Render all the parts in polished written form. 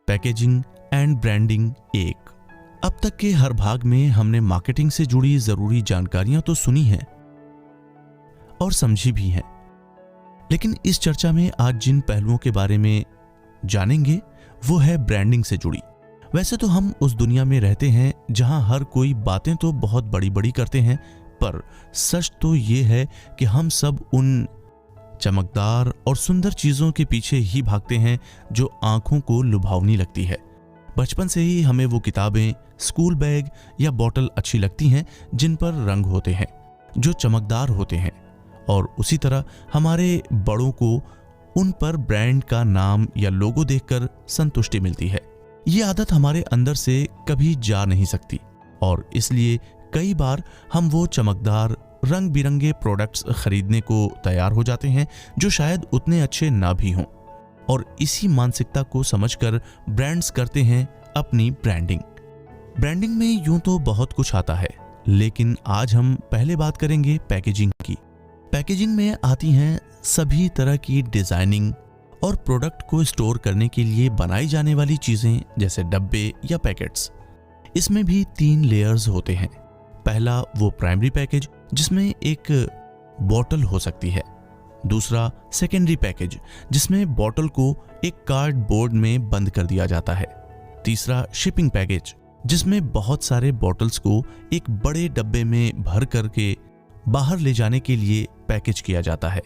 Packaging and branding एक। अब तक के हर भाग में हमने मार्केटिंग से जुड़ी जरूरी जानकारियां तो सुनी हैं और समझी भी हैं, लेकिन इस चर्चा में आज जिन पहलुओं के बारे में जानेंगे वो है ब्रांडिंग से जुड़ी। वैसे तो हम उस दुनिया में रहते हैं जहां हर कोई बातें तो बहुत बड़ी बड़ी करते हैं, पर सच तो ये है कि हम सब उन चमकदार और सुंदर चीजों के पीछे ही भागते हैं जो आंखों को लुभावनी लगती है। बचपन से ही हमें वो किताबें, स्कूल बैग या बोतल अच्छी लगती हैं जिन पर रंग होते हैं, जो चमकदार होते हैं, और उसी तरह हमारे बड़ों को उन पर ब्रांड का नाम या लोगो देखकर संतुष्टि मिलती है। ये आदत हमारे अंदर से कभी जा नहीं सकती और इसलिए कई बार हम वो चमकदार रंग बिरंगे प्रोडक्ट्स खरीदने को तैयार हो जाते हैं जो शायद उतने अच्छे ना भी हों, और इसी मानसिकता को समझकर ब्रांड्स करते हैं अपनी ब्रांडिंग। ब्रांडिंग में यूं तो बहुत कुछ आता है, लेकिन आज हम पहले बात करेंगे पैकेजिंग की। पैकेजिंग में आती हैं सभी तरह की डिजाइनिंग और प्रोडक्ट को स्टोर करने के लिए बनाई जाने वाली चीजें, जैसे डब्बे या पैकेट्स। इसमें भी 3 लेयर्स होते हैं। पहला वो प्राइमरी पैकेज जिसमें एक बोतल हो सकती है, दूसरा सेकेंडरी पैकेज जिसमें बोतल को एक कार्डबोर्ड में बंद कर दिया जाता है, तीसरा शिपिंग पैकेज जिसमें बहुत सारे बोतल्स को एक बड़े डब्बे में भर करके बाहर ले जाने के लिए पैकेज किया जाता है।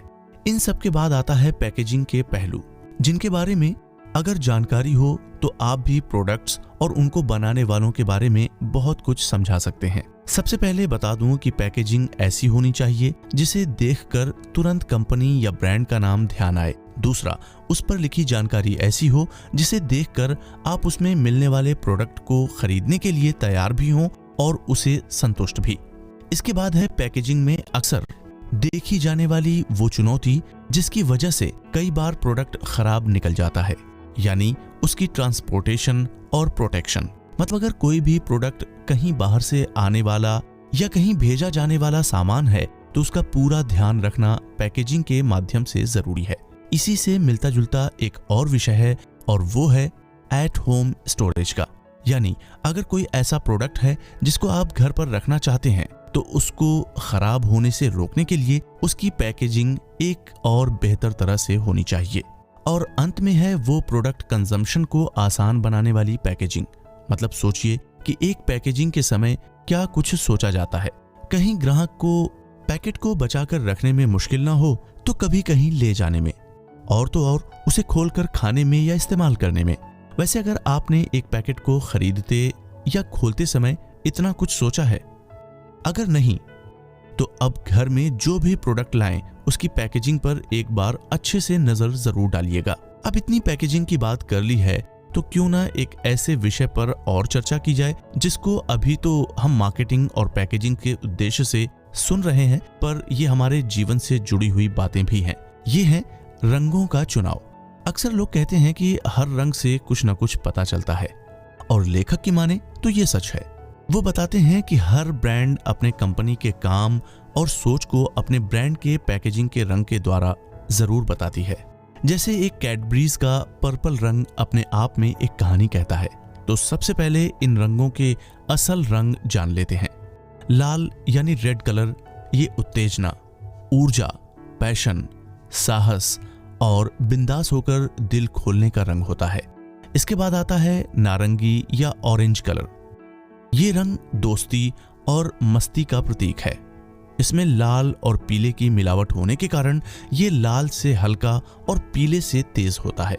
इन सब के बाद आता है पैकेजिंग के पहलू, जिनके बारे में अगर जानकारी हो तो आप भी प्रोडक्ट्स और उनको बनाने वालों के बारे में बहुत कुछ समझा सकते हैं। सबसे पहले बता दूं कि पैकेजिंग ऐसी होनी चाहिए जिसे देखकर तुरंत कंपनी या ब्रांड का नाम ध्यान आए। दूसरा, उस पर लिखी जानकारी ऐसी हो जिसे देखकर आप उसमें मिलने वाले प्रोडक्ट को खरीदने के लिए तैयार भी हों और उसे संतुष्ट भी। इसके बाद है पैकेजिंग में अक्सर देखी जाने वाली वो चुनौती जिसकी वजह से कई बार प्रोडक्ट खराब निकल जाता है, यानी उसकी ट्रांसपोर्टेशन और प्रोटेक्शन। मतलब अगर कोई भी प्रोडक्ट कहीं बाहर से आने वाला या कहीं भेजा जाने वाला सामान है तो उसका पूरा ध्यान रखना पैकेजिंग के माध्यम से जरूरी है। इसी से मिलता जुलता एक और विषय है और वो है एट होम स्टोरेज का। यानी अगर कोई ऐसा प्रोडक्ट है जिसको आप घर पर रखना चाहते हैं तो उसको खराब होने से रोकने के लिए उसकी पैकेजिंग एक और बेहतर तरह से होनी चाहिए। और अंत में है वो प्रोडक्ट कंजम्पशन को आसान बनाने वाली पैकेजिंग। मतलब सोचिए कि एक पैकेजिंग के समय क्या कुछ सोचा जाता है। कहीं ग्राहक को पैकेट को बचाकर रखने में मुश्किल ना हो तो कभी कहीं ले जाने में, और तो और उसे खोलकर खाने में या इस्तेमाल करने में। वैसे अगर आपने एक पैकेट को खरीदते या खोलते समय इतना कुछ सोचा है? अगर नहीं तो अब घर में जो भी प्रोडक्ट लाएं उसकी पैकेजिंग पर एक बार अच्छे से नजर जरूर डालिएगा। अब इतनी पैकेजिंग की बात कर ली है तो क्यों ना एक ऐसे विषय पर और चर्चा की जाए जिसको अभी तो हम मार्केटिंग और पैकेजिंग के उद्देश्य से सुन रहे हैं, पर ये हमारे जीवन से जुड़ी हुई बातें भी हैं। ये है रंगों का चुनाव। अक्सर लोग कहते हैं कि हर रंग से कुछ न कुछ पता चलता है, और लेखक की माने तो ये सच है। वो बताते हैं कि हर ब्रांड अपने कंपनी के काम और सोच को अपने ब्रांड के पैकेजिंग के रंग के द्वारा जरूर बताती है। जैसे एक कैडबरीज का पर्पल रंग अपने आप में एक कहानी कहता है। तो सबसे पहले इन रंगों के असल रंग जान लेते हैं। लाल यानी रेड कलर, ये उत्तेजना, ऊर्जा, पैशन, साहस और बिंदास होकर दिल खोलने का रंग होता है। इसके बाद आता है नारंगी या ऑरेंज कलर। ये रंग दोस्ती और मस्ती का प्रतीक है। इसमें लाल और पीले की मिलावट होने के कारण ये लाल से हल्का और पीले से तेज होता है।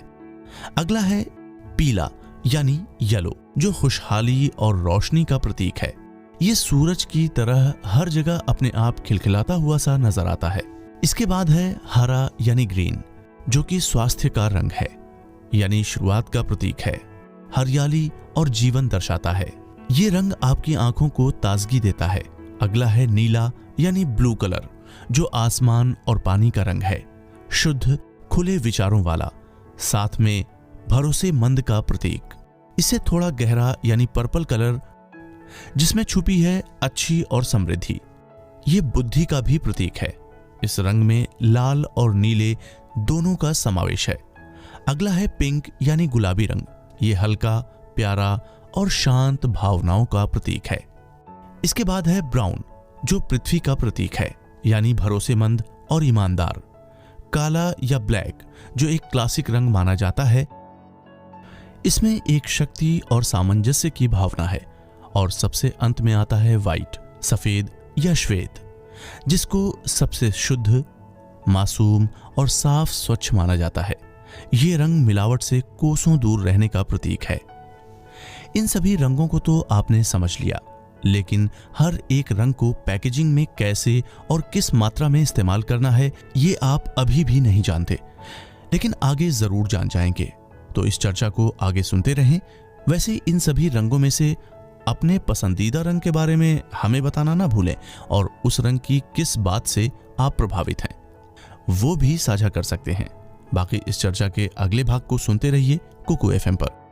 अगला है पीला यानी येलो, जो खुशहाली और रोशनी का प्रतीक है। ये सूरज की तरह हर जगह अपने आप खिलखिलाता हुआ सा नजर आता है। इसके बाद है हरा यानी ग्रीन, जो कि स्वास्थ्य का रंग है, यानी शुरुआत का प्रतीक है। हरियाली और जीवन दर्शाता है। ये रंग आपकी आंखों को ताजगी देता है। अगला है नीला यानी ब्लू कलर, जो आसमान और पानी का रंग है, शुद्ध खुले विचारों वाला, साथ में भरोसेमंद का प्रतीक। इससे थोड़ा गहरा यानी पर्पल कलर, जिसमें छुपी है अच्छी और समृद्धि। ये बुद्धि का भी प्रतीक है। इस रंग में लाल और नीले दोनों का समावेश है। अगला है पिंक यानी गुलाबी रंग, ये हल्का, प्यारा और शांत भावनाओं का प्रतीक है। इसके बाद है ब्राउन, जो पृथ्वी का प्रतीक है, यानी भरोसेमंद और ईमानदार। काला या ब्लैक, जो एक क्लासिक रंग माना जाता है, इसमें एक शक्ति और सामंजस्य की भावना है। और सबसे अंत में आता है व्हाइट, सफेद या श्वेत, जिसको सबसे शुद्ध, मासूम और साफ स्वच्छ माना जाता है। ये रंग मिलावट से कोसों दूर रहने का प्रतीक है। इन सभी रंगों को तो आपने समझ लिया, लेकिन हर एक रंग को पैकेजिंग में कैसे और किस मात्रा में इस्तेमाल करना है, ये आप अभी भी नहीं जानते, लेकिन आगे जरूर जान जाएंगे। तो इस चर्चा को आगे सुनते रहें। वैसे इन सभी रंगों में से अपने पसंदीदा रंग के बारे में हमें बताना ना भूलें, और उस रंग की किस बात से आप प्रभावित हैं वो भी साझा कर सकते हैं। बाकी इस चर्चा के अगले भाग को सुनते रहिए कुकू FM पर।